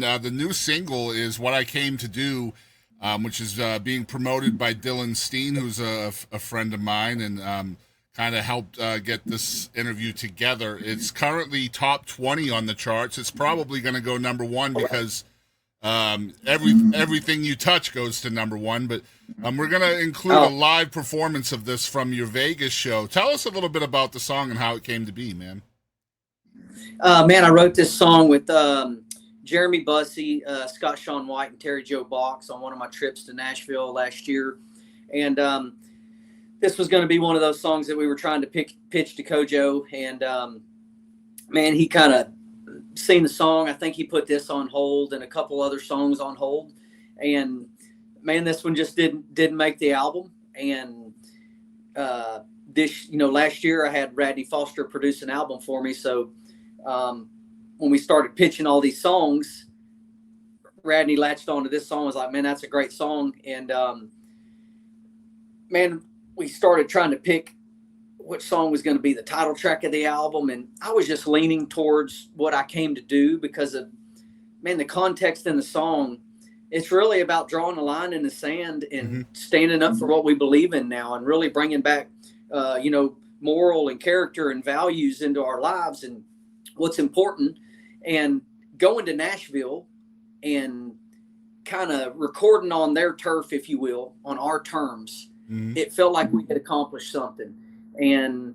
The new single is "What I Came to Do," which is being promoted by Dylan Steen, who's a friend of mine, and kind of helped get this interview together. It's currently top 20 on the charts. It's probably going to go number one because everything you touch goes to number one. But we're going to include a Oh, live performance of this from your Vegas show. Tell us a little bit about the song and how it came to be, man. man, I wrote this song with Jeremy Bussey, Scott Sean White, and Terry Joe Box on one of my trips to Nashville last year. And this was going to be one of those songs that we were trying to pitch to Kojo. And man, he kind of seen the song. I think he put this on hold and a couple other songs on hold. And man, this one just didn't make the album. And last year I had Radney Foster produce an album for me. So when we started pitching all these songs, Radney latched onto this song. Was like, man, that's a great song. And man, we started trying to pick what song was going to be the title track of the album, and I was just leaning towards What I Came to Do because of, man, the context in the song. It's really about drawing a line in the sand and standing up for what we believe in now, and really bringing back, moral and character and values into our lives and what's important. And going to Nashville and kind of recording on their turf, if you will, on our terms, it felt like we had accomplished something. And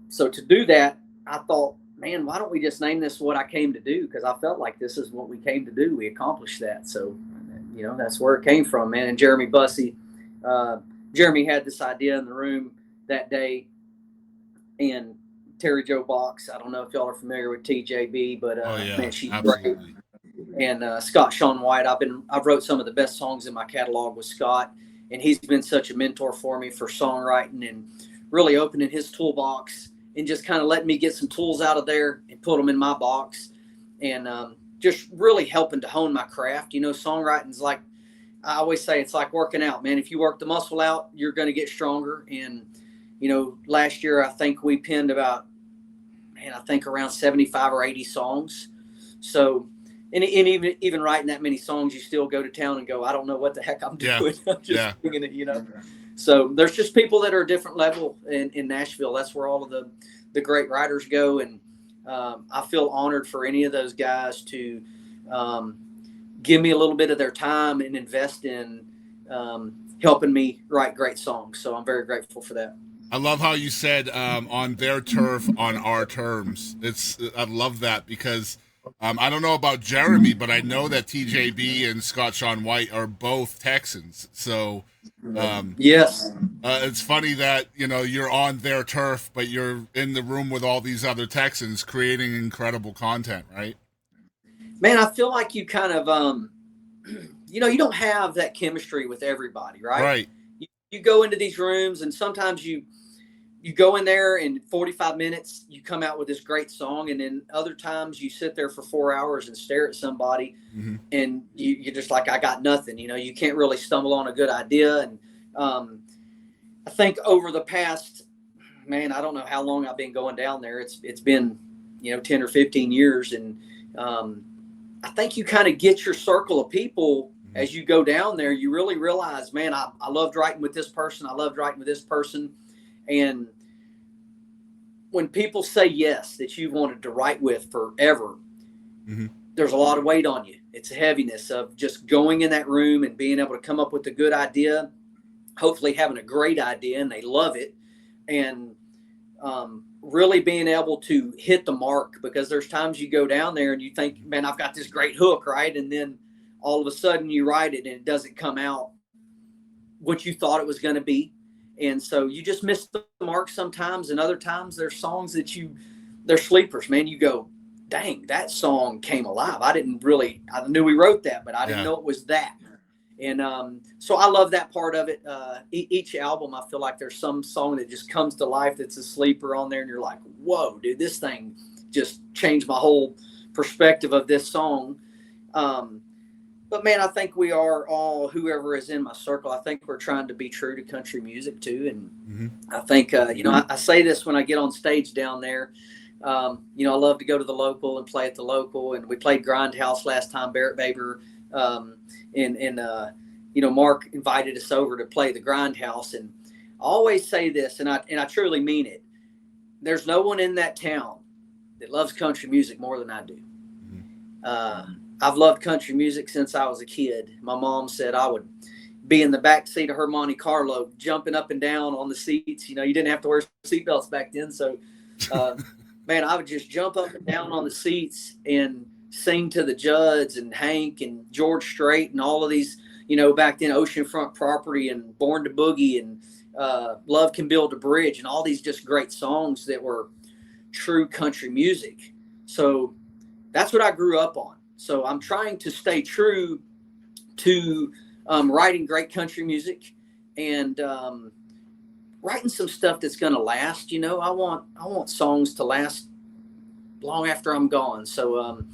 so to do that, I thought, man, why don't we just name this What I Came to Do? Because I felt like this is what we came to do. We accomplished that. So, that's where it came from, man. And Jeremy Bussey, Jeremy had this idea in the room that day. And Terry Joe Box, I don't know if y'all are familiar with TJB, but Oh yeah, man, she's great. absolutely. And Scott Sean White, I've wrote some of the best songs in my catalog with Scott, and he's been such a mentor for me for songwriting and really opening his toolbox and just kind of letting me get some tools out of there and put them in my box, and just really helping to hone my craft. Songwriting's like, I always say, it's like working out, man. If you work the muscle out, you're going to get stronger. And last year I think we penned about, man, I think around 75 or 80 songs. So, and even writing that many songs, you still go to town and go, I don't know what the heck I'm Yeah, doing. I'm just yeah. singing it. So there's just people that are a different level in Nashville. That's where all of the great writers go. And I feel honored for any of those guys to give me a little bit of their time and invest in helping me write great songs. So I'm very grateful for that. I love how you said on their turf, on our terms. I love that because I don't know about Jeremy, but I know that TJB and Scott Sean White are both Texans. So Yes. it's funny that you're on their turf, but you're in the room with all these other Texans creating incredible content, right? Man, I feel like you kind of, you don't have that chemistry with everybody, right? Right. You go into these rooms and sometimes you go in there and 45 minutes, you come out with this great song. And then other times you sit there for 4 hours and stare at somebody and you're just like, I got nothing, you can't really stumble on a good idea. And I think over the past, man, I don't know how long I've been going down there. It's been, 10 or 15 years. And I think you kind of get your circle of people as you go down there. You really realize, man, I loved writing with this person. I loved writing with this person. And when people say yes, that you've wanted to write with forever, there's a lot of weight on you. It's a heaviness of just going in that room and being able to come up with a good idea, hopefully having a great idea and they love it. And really being able to hit the mark, because there's times you go down there and you think, man, I've got this great hook, right? And then all of a sudden you write it and it doesn't come out what you thought it was going to be. And so you just miss the mark sometimes. And other times there's songs that they're sleepers, man. You go, dang, that song came alive. I knew we wrote that, but I didn't know it was that. And so I love that part of it. Each album, I feel like there's some song that just comes to life that's a sleeper on there. And you're like, whoa, dude, this thing just changed my whole perspective of this song. But man, I think we are all, whoever is in my circle, I think we're trying to be true to country music too. And I think, I say this when I get on stage down there, You know, I love to go to the local and play at the local, and we played Grindhouse last time, Barrett Baber, and you know, Mark invited us over to play the Grindhouse. And I always say this, and I truly mean it. There's no one in that town that loves country music more than I do. I've loved country music since I was a kid. My mom said I would be in the back seat of her Monte Carlo, jumping up and down on the seats. You know, you didn't have to wear seatbelts back then. So, man, I would just jump up and down on the seats and sing to the Judds and Hank and George Strait and all of these, you know, back then, Oceanfront Property and Born to Boogie and Love Can Build a Bridge and all these just great songs that were true country music. So that's what I grew up on. So I'm trying to stay true to writing great country music and writing some stuff that's going to last. You know, I want songs to last long after I'm gone. So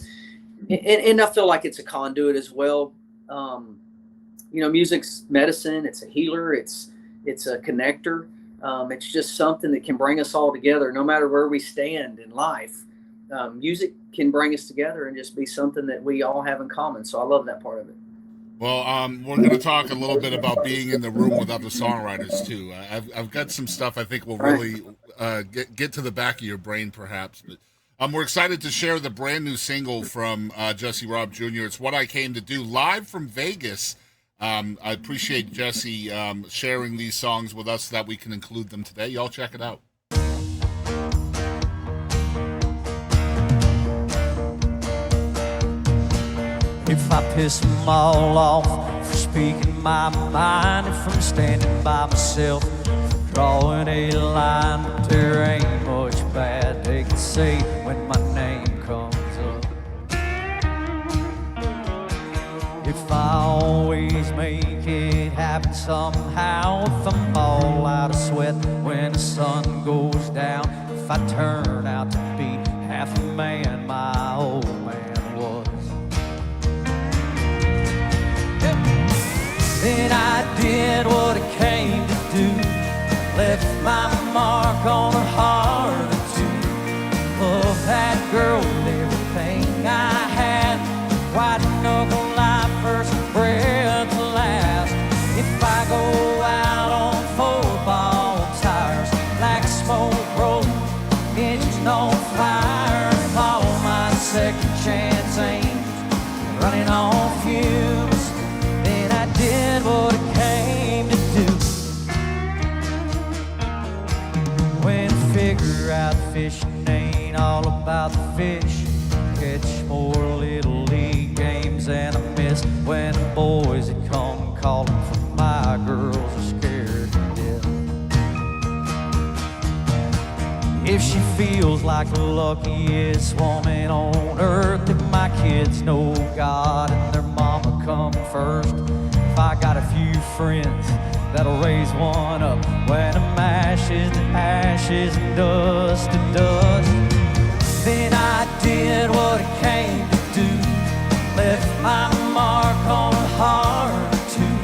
and I feel like it's a conduit as well. You know, music's medicine. It's a healer. It's a connector. It's just something that can bring us all together, no matter where we stand in life. Music can bring us together and just be something that we all have in common. So I love that part of it. Well, we're going to talk a little bit about being in the room with other songwriters too. I've got some stuff I think will really get to the back of your brain, perhaps. But we're excited to share the brand new single from Jesse Raub Jr. It's "What I Came to Do," live from Vegas. I appreciate Jesse sharing these songs with us so that we can include them today. Y'all check it out. If I piss them all off for speaking my mind, and from standing by myself, drawing a line, but there ain't much bad they can say when my name comes up. If I always make it happen somehow, if I'm all out of sweat when the sun goes down, if I turn out to be half a man my old man was, then I did what I came to do, left my mark on her heart or two. Love that girl with everything I had, white knuckle life, first breath to last. If I go out on 4-ball tires, black smoke rolling, engines on fire, if all my second chance aims running on fumes, then I did what I came to do. When I figure out fishing ain't all about the fish, catch more little league games than I missed when the boys that come calling for my girls are scared to death. If she feels like the luckiest woman on earth, if my kids know God and their mama come first, if I got a few friends that'll raise one up when I'm ashes to ashes and dust to dust, then I did what I came to do, left my mark on her heart or two.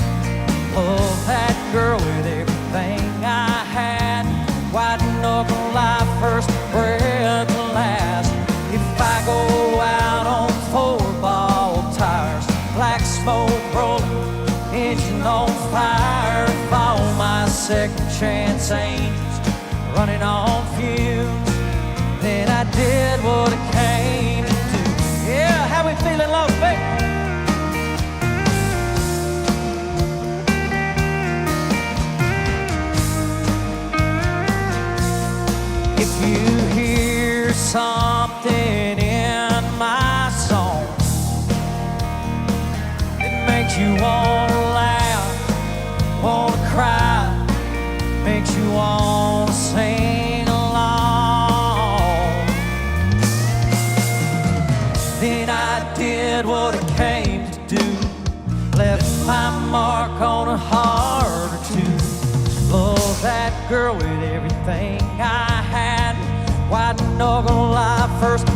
Love that girl with everything I had, white knuckle life, first breath to last. If I go out on 4-ball tires, black smoke rolling, engine on fire, if all my second chance angels running on fumes, then I did what I came to do. Yeah, how we feeling, Las Vegas? If you hear something in my song that makes you wanna laugh, wanna cry, makes you wanna sing along, then I did what I came to do, left my mark on a heart or two. Love that girl with everything I had, white knuckle life, first